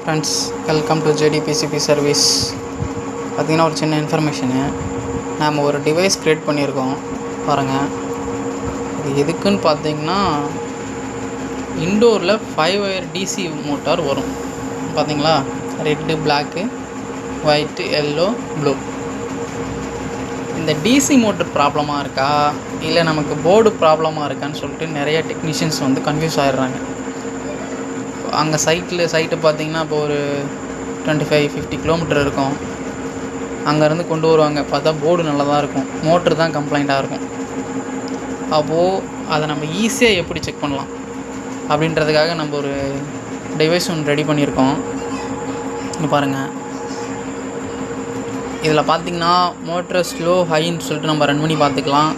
Friends, welcome to JDPCP service. பார்த்திங்கன்னா ஒரு சின்ன இன்ஃபர்மேஷனு. நாம் ஒரு டிவைஸ் க்ரியேட் பண்ணியிருக்கோம் பாருங்கள். இது எதுக்குன்னு பார்த்தீங்கன்னா இன்டோரில் 5 wire டிசி மோட்டார் வரும் பார்த்தீங்களா. Red, black, white, yellow, blue. இந்த டிசி மோட்டர் ப்ராப்ளமாக இருக்கா இல்லை நமக்கு போர்டு ப்ராப்ளமாக இருக்கான்னு சொல்லிட்டு நிறைய டெக்னீஷியன்ஸ் கன்ஃபியூஸ் ஆகிடுறாங்க. அங்கே சைட்டு பார்த்திங்கன்னா இப்போ ஒரு 25-50 கிலோமீட்டர் இருக்கும். அங்கேருந்து கொண்டு வருவாங்க. பார்த்தா போர்டு நல்லா தான் இருக்கும், மோட்ரு தான் கம்ப்ளைண்ட்டாக இருக்கும். அப்போது அதை நம்ம ஈஸியாக எப்படி செக் பண்ணலாம் அப்படின்றதுக்காக நம்ம ஒரு டிவைஸ் ஒன்று ரெடி பண்ணியிருக்கோம். இங்கே பாருங்கள். இதில் பார்த்திங்கன்னா மோட்ரு ஸ்லோ ஹைன்னு சொல்லிட்டு நம்ம ரன் பண்ணி பார்த்துக்கலாம்.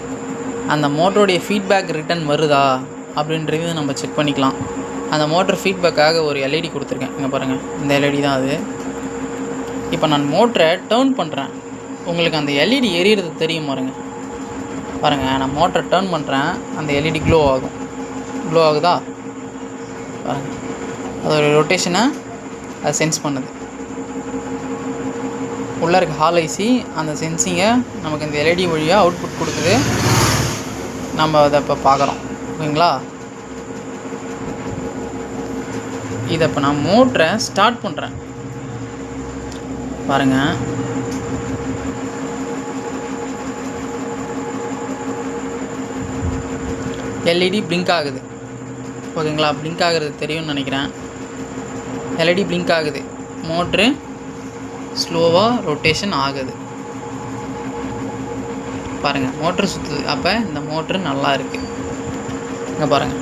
அந்த மோட்டருடைய ஃபீட்பேக் ரிட்டன் வருதா அப்படின்றது நம்ம செக் பண்ணிக்கலாம். அந்த மோட்டர் ஃபீட்பேக்காக ஒரு எல்இடி கொடுத்துருக்கேன். இங்கே பாருங்கள், இந்த எல்இடி தான் அது. இப்போ நான் மோட்டரை டேர்ன் பண்ணுறேன். உங்களுக்கு அந்த எல்இடி எரியறது தெரியும் பாருங்கள். நான் மோட்டரை டேர்ன் பண்ணுறேன், அந்த எல்இடி க்ளோ ஆகுதா பாருங்கள். அதோட ரொட்டேஷனை அது சென்ஸ் பண்ணுது. உள்ளே இருக்க ஹால் ஐசி அந்த சென்சிங்கை நமக்கு இந்த எல்இடி வழியாக அவுட்புட் கொடுக்குது. நம்ம அதை இப்போ பார்க்குறோம், ஓகேங்களா. இதை இப்போ நான் மோட்டரை ஸ்டார்ட் பண்ணுறேன் பாருங்கள். எல்இடி பிளிங்க் ஆகுது, ஓகேங்களா. பிளிங்க் ஆகுறது தெரியும்னு நினைக்கிறேன். எல்இடி பிளிங்க் ஆகுது, மோட்ரு ஸ்லோவாக ரொட்டேஷன் ஆகுது பாருங்கள். மோட்ரு சுற்றுது. அப்போ இந்த மோட்ரு நல்லா இருக்குது. இங்கே பாருங்கள்.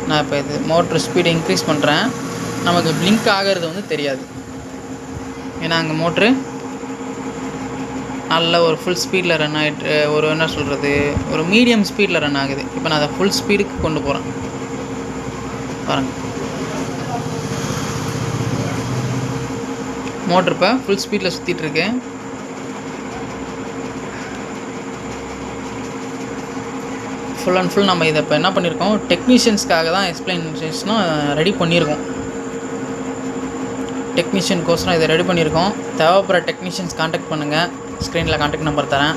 நான் இப்போ இது மோட்ரு ஸ்பீடை இன்க்ரீஸ் பண்ணுறேன். நமக்கு பிளிங்க் ஆகிறது தெரியாது. ஏன்னா அங்கே மோட்ரு நல்ல ஒரு ஃபுல் ஸ்பீடில் ரன் ஆகிட்டு, ஒரு மீடியம் ஸ்பீடில் ரன் ஆகுது. இப்போ நான் அதை ஃபுல் ஸ்பீடுக்கு கொண்டு போகிறேன் பாருங்கள். மோட்ரு இப்போ ஃபுல் ஸ்பீடில் சுற்றிட்டுருக்கு. ஃபுல் அண்ட் ஃபுல் நம்ம இதை இப்போ என்ன பண்ணியிருக்கோம், டெக்னீஷியன்ஸ்க்காக தான் எக்ஸ்பிளைனேஷனும் ரெடி பண்ணியிருக்கோம். டெக்னீஷியனுக்கோசரம் இதை ரெடி பண்ணியிருக்கோம். தேவைப்படுற டெக்னீஷியன்ஸ் கான்டாக்ட் பண்ணுங்கள். ஸ்க்ரீனில் கான்டாக்ட் நம்பர் தரேன்.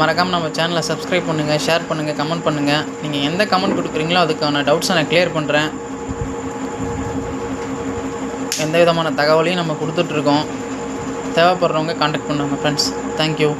மறக்காமல் நம்ம சேனலை சப்ஸ்கிரைப் பண்ணுங்கள், ஷேர் பண்ணுங்கள், கமெண்ட் பண்ணுங்கள். நீங்கள் எந்த கமெண்ட் கொடுக்குறீங்களோ அதுக்கான டவுட்ஸை நான் கிளியர் பண்ணுறேன். எந்த விதமான தகவலையும் நம்ம கொடுத்துட்ருக்கோம். தேவைப்படுறவங்க கான்டாக்ட் பண்ணுங்கள் ஃப்ரெண்ட்ஸ். தேங்க்யூ.